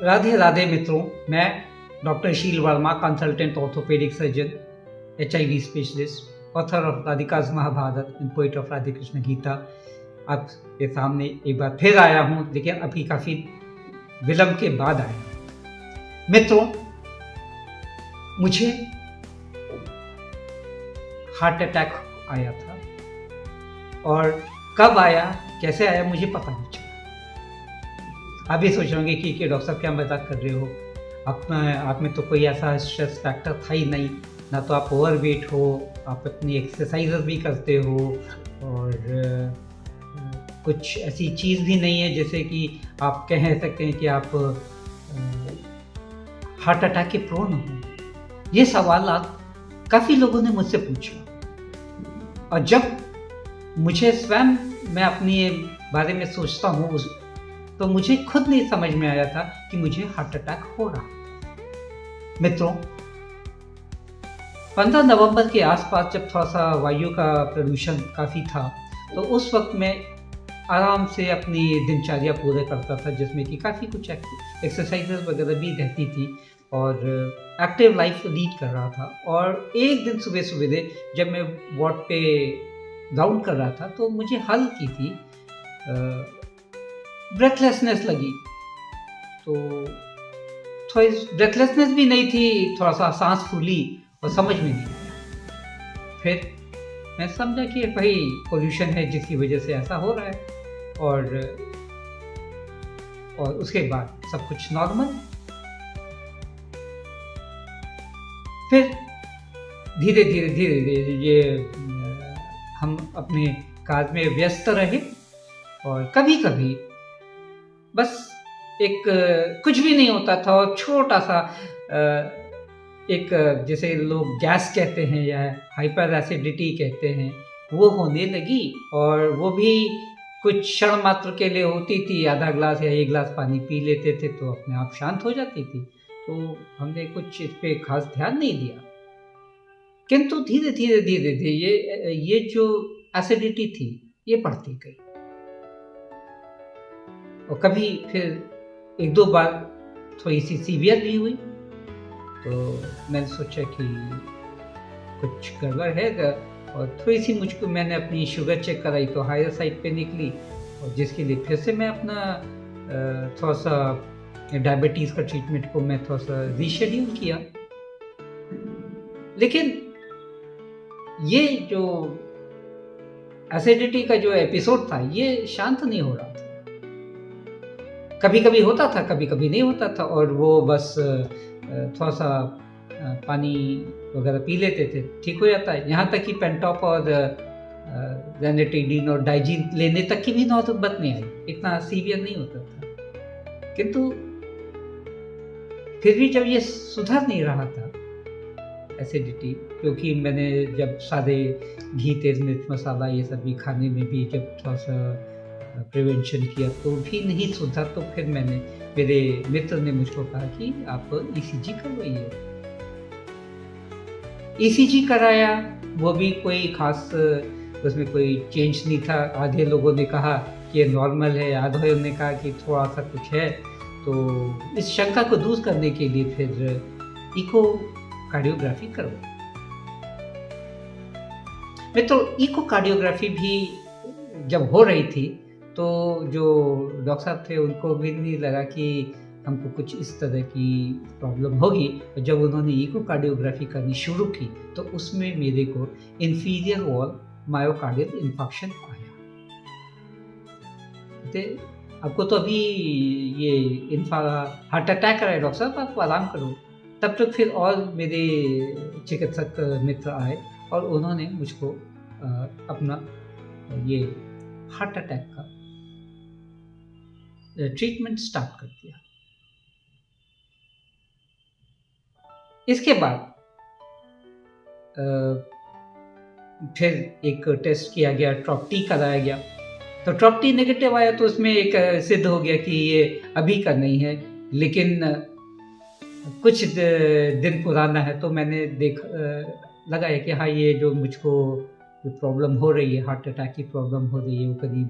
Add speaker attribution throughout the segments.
Speaker 1: राधे राधे मित्रों, मैं doctor Sheel Verma, consultant orthopaedic surgeon, HIV specialist, author of Radhika's Mahabharat and poet of Radhe Krishna Gita, आपके सामने एक बार फिर आया हूँ, लेकिन अभी काफ़ी विलंब के बाद आया हूँ। मित्रों, मुझे हार्ट अटैक आया था और कब आया, कैसे आया, मुझे पता नहीं चला। आप भी सोच रहे होंगे कि डॉक्टर साहब क्या मजाक कर रहे हो, आप में तो कोई ऐसा स्ट्रेस फैक्टर था ही नहीं, ना तो आप ओवरवेट हो, आप अपनी एक्सरसाइज भी करते हो और कुछ ऐसी चीज़ भी नहीं है जैसे कि आप कह सकते हैं कि आप हार्ट अटैक के प्रोन हो। ये सवाल काफ़ी लोगों ने मुझसे पूछा और जब मुझे स्वयं मैं अपने बारे में सोचता हूँ तो मुझे खुद नहीं समझ में आया था कि मुझे हार्ट अटैक हो रहा। मित्रों, 15 नवंबर के आसपास जब थोड़ा सा वायु का प्रदूषण काफ़ी था, तो उस वक्त मैं आराम से अपनी दिनचर्या पूरे करता था, जिसमें कि काफ़ी कुछ एक्सरसाइजेस वगैरह भी रहती थी और एक्टिव लाइफ लीड कर रहा था। और एक दिन सुबह सवेरे जब मैं वार्ड पे राउंड कर रहा था तो मुझे हल्की सी ब्रेथलेसनेस लगी। तो थोड़ी ब्रेथलेसनेस भी नहीं थी, थोड़ा सा सांस फूली और समझ में नहीं आया। फिर मैं समझा कि भाई पोल्यूशन है जिसकी वजह से ऐसा हो रहा है और उसके बाद सब कुछ नॉर्मल। फिर धीरे धीरे ये हम अपने कार्य में व्यस्त रहे और कभी कभी बस एक कुछ भी नहीं होता था और छोटा सा एक जैसे लोग गैस कहते हैं या हाइपर एसिडिटी कहते हैं, वो होने लगी और वो भी कुछ क्षण मात्र के लिए होती थी। आधा ग्लास या 1 ग्लास पानी पी लेते थे तो अपने आप शांत हो जाती थी। तो हमने कुछ इस पे खास ध्यान नहीं दिया, किंतु धीरे धीरे ये जो एसिडिटी थी ये बढ़ती गई और कभी फिर 1-2 बार थोड़ी सी सीवियर भी हुई। तो मैंने सोचा कि कुछ गड़बड़ है और थोड़ी सी मुझको मैंने अपनी शुगर चेक कराई तो हायर साइड पे निकली और जिसके लिए फिर से मैं अपना थोड़ा सा डायबिटीज़ का ट्रीटमेंट को मैं थोड़ा सा रीशेड्यूल किया। लेकिन ये जो एसिडिटी का जो एपिसोड था ये शांत नहीं हो रहा था। कभी कभी होता था, कभी कभी नहीं होता था और वो बस थोड़ा सा पानी वगैरह पी लेते थे, ठीक हो जाता है। यहाँ तक कि पेंटॉप और रेनेटिडीन और डाइजीन लेने तक की भी नौबत नहीं आई, इतना सीवियर नहीं होता था। किंतु फिर भी जब ये सुधर नहीं रहा था एसिडिटी, क्योंकि मैंने जब सादे घी, तेज, मिर्च, मसाला ये सब भी खाने में भी जब थोड़ा सा प्रिवेंशन किया तो भी नहीं सुधरा, तो फिर मेरे मित्र ने मुझको कहा कि आप ECG करवाइए। ECG कराया, वो भी कोई खास उसमें कोई चेंज नहीं था। आधे लोगों ने कहा कि ये नॉर्मल है, आधे ने कहा कि थोड़ा सा कुछ है। तो इस शंका को दूर करने के लिए फिर इको कार्डियोग्राफी करवाई। मित्रों, इको कार्डियोग्राफी भी जब हो रही थी तो जो डॉक्टर साहब थे उनको भी नहीं लगा कि हमको कुछ इस तरह की प्रॉब्लम होगी। और जब उन्होंने इको कार्डियोग्राफी करनी शुरू की तो उसमें मेरे को इंफीरियर वॉल मायोकार्डियल इन्फेक्शन आया। आपको तो अभी ये हार्ट अटैक आ रहा है डॉक्टर साहब, आपको आराम करो। तब तक फिर और मेरे चिकित्सक मित्र आए और उन्होंने मुझको अपना ये हार्ट अटैक का ट्रीटमेंट स्टार्ट कर दिया। इसके बाद फिर एक टेस्ट किया गया, ट्रॉप्टी कराया गया। तो ट्रॉप्टी नेगेटिव आया तो उसमें एक सिद्ध हो गया कि ये अभी का नहीं है, लेकिन कुछ दिन पुराना है। तो मैंने लगाया कि हाँ, ये जो मुझको जो प्रॉब्लम हो रही है, हार्ट अटैक की प्रॉब्लम हो रही है, वो करीब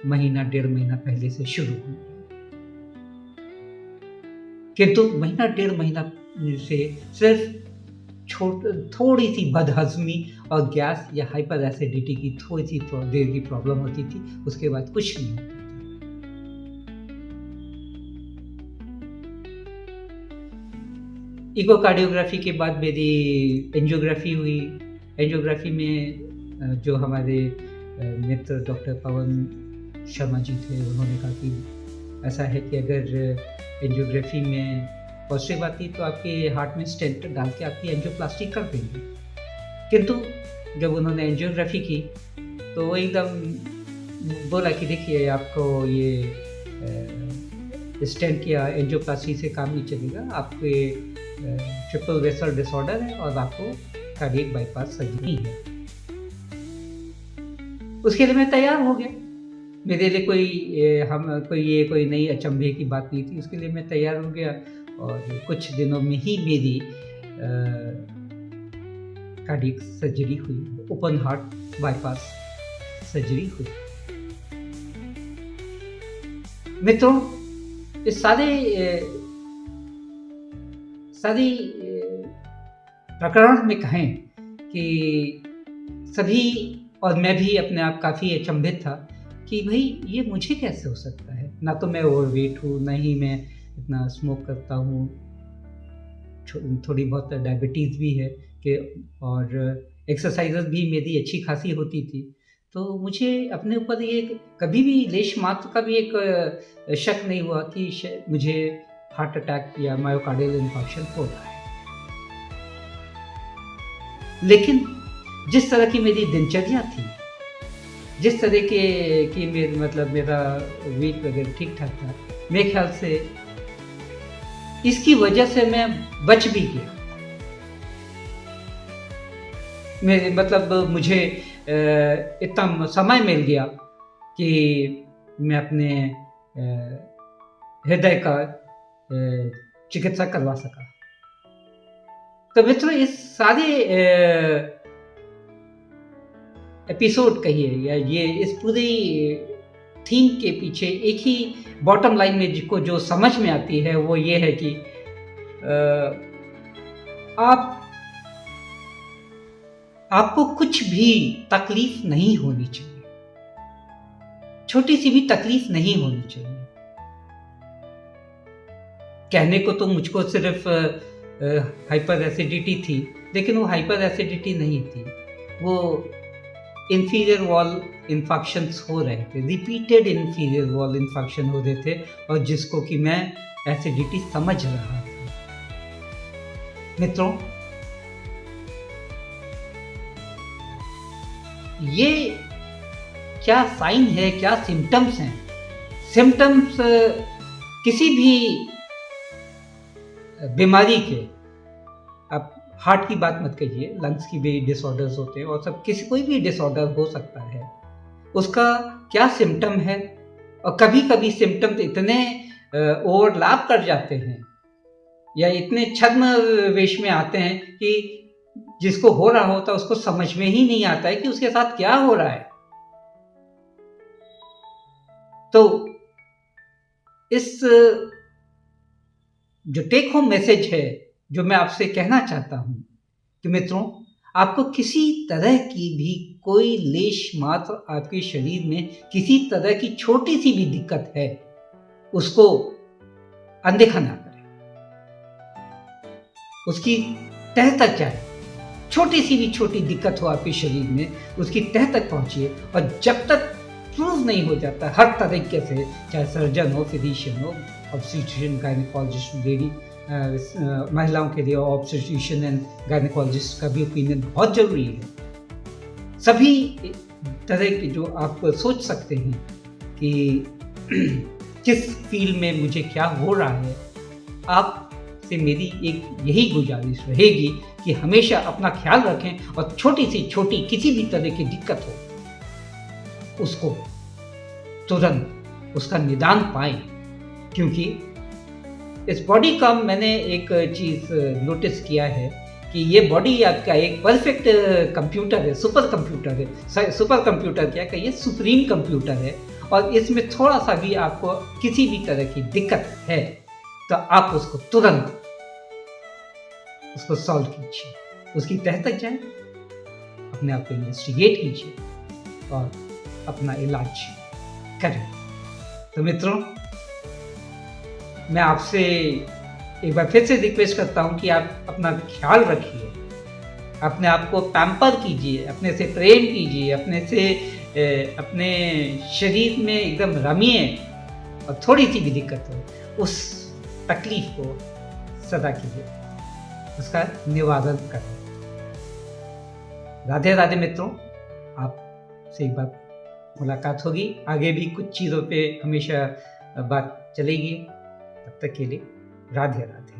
Speaker 1: महीना 1.5 महीना पहले से शुरू हुई। किंतु महीना 1.5 महीना से सिर्फ थोड़ी सी बदहजमी और गैस या हाइपर एसिडिटी की थोड़ी सी देर की प्रॉब्लम होती थी, उसके बाद कुछ नहीं होता। इकोकार्डियोग्राफी के बाद मेरी एंजियोग्राफी हुई। एंजियोग्राफी में जो हमारे मित्र डॉक्टर पवन शर्मा जी थे, उन्होंने कहा कि ऐसा है कि अगर एंजियोग्राफी में पॉजिटिव आती तो आपके हार्ट में स्टेंट डाल के आपकी एंजियोप्लास्टी कर देंगे। किंतु जब उन्होंने एंजियोग्राफी की तो वो एकदम बोला कि देखिए आपको ये स्टेंट या एंजियोप्लास्टी से काम नहीं चलेगा, आपके ट्रिपल वेसल डिसऑर्डर है और आपको कार्डियक बाईपास सर्जरी है। उसके लिए मैं तैयार हो गया। मेरे लिए कोई नई अचंभे की बात नहीं थी। उसके लिए मैं तैयार हो गया और कुछ दिनों में ही मेरी कार्डियक सर्जरी हुई, ओपन हार्ट बाईपास सर्जरी हुई। मित्रों, इस सारी प्रकरण में कहें कि सभी और मैं भी अपने आप काफ़ी अचंभित था कि भाई ये मुझे कैसे हो सकता है। ना तो मैं ओवरवेट हूँ, ना ही मैं इतना स्मोक करता हूँ, थोड़ी बहुत डायबिटीज़ भी है कि और एक्सरसाइजेस भी मेरी अच्छी खासी होती थी। तो मुझे अपने ऊपर ये कभी भी लेश मात्र का भी एक शक नहीं हुआ कि मुझे हार्ट अटैक या मायोकार्डियल इन्फेक्शन हो रहा है। लेकिन जिस तरह की मेरी दिनचर्या थी, जिस तरह की मेरा वेट वगैरह ठीक ठाक था, मेरे ख्याल से इसकी वजह से मैं बच भी गया। मुझे इतना समय मिल गया कि मैं अपने हृदय का चिकित्सा करवा सका। तो मित्रों, इस सारे एपिसोड कहिए या ये इस पूरी थीम के पीछे एक ही बॉटम लाइन में जिसको जो समझ में आती है वो ये है कि आपको कुछ भी तकलीफ नहीं होनी चाहिए, छोटी सी भी तकलीफ नहीं होनी चाहिए। कहने को तो मुझको सिर्फ हाइपर एसिडिटी थी, लेकिन वो हाइपर एसिडिटी नहीं थी, वो इंफीरियर वॉल इन्फेक्शंस हो रहे थे, रिपीटेड इंफीरियर वॉल इन्फेक्शन हो रहे थे, और जिसको कि मैं एसिडिटी समझ रहा था। मित्रों, ये क्या साइन है, क्या सिम्टम्स हैं? सिम्टम्स किसी भी बीमारी के, आप हार्ट की बात मत कहिए, लंग्स की भी डिसऑर्डर्स होते हैं और कोई भी डिसऑर्डर हो सकता है। उसका क्या सिम्टम है, और कभी कभी सिम्टम्स इतने ओवरलैप कर जाते हैं या इतने छद्म वेश में आते हैं कि जिसको हो रहा होता है उसको समझ में ही नहीं आता है कि उसके साथ क्या हो रहा है। तो इस जो टेक होम मैसेज है जो मैं आपसे कहना चाहता हूं कि मित्रों, आपको किसी तरह की भी कोई लेश मात्र आपके शरीर में किसी तरह की छोटी सी भी दिक्कत है, उसको अनदेखा ना करें। उसकी तह तक जाए, छोटी सी भी छोटी दिक्कत हो आपके शरीर में, उसकी तह तक पहुंचिए, और जब तक प्रूव नहीं हो जाता हर तरीके से, चाहे सर्जन हो, फिजिशियन हो, ऑब्स्टेट्रिशियन, गायनेकोलॉजिस्ट, लेडी महिलाओं के लिए ऑब्स्टेट्रिशियन एंड गायनेकोलॉजिस्ट का भी ओपिनियन बहुत जरूरी है। सभी तरह के जो आप सोच सकते हैं कि किस फील्ड में मुझे क्या हो रहा है, आपसे मेरी एक यही गुजारिश रहेगी कि हमेशा अपना ख्याल रखें और छोटी सी छोटी किसी भी तरह की दिक्कत हो उसको तुरंत उसका निदान पाएं। क्योंकि इस बॉडी का मैंने एक चीज़ नोटिस किया है कि ये बॉडी आपका एक परफेक्ट कंप्यूटर है, सुपर कंप्यूटर है। सुपर कंप्यूटर क्या कहिए, सुप्रीम कंप्यूटर है, और इसमें थोड़ा सा भी आपको किसी भी तरह की दिक्कत है तो आप उसको तुरंत उसको सॉल्व कीजिए, उसकी तह तक जाए, अपने आप को इन्वेस्टिगेट कीजिए और अपना इलाज करें। तो मित्रों, मैं आपसे एक बार फिर से रिक्वेस्ट करता हूं कि आप अपना ख्याल रखिए, अपने आप को पैम्पर कीजिए, अपने से प्रेम कीजिए, अपने शरीर में एकदम रमिए, और थोड़ी सी भी दिक्कत हो उस तकलीफ को सदा के लिए उसका निवारण करें। राधे राधे मित्रों, आपसे एक बार मुलाकात होगी, आगे भी कुछ चीज़ों पे हमेशा बात चलेगी। तब तक के लिए राधे राधे।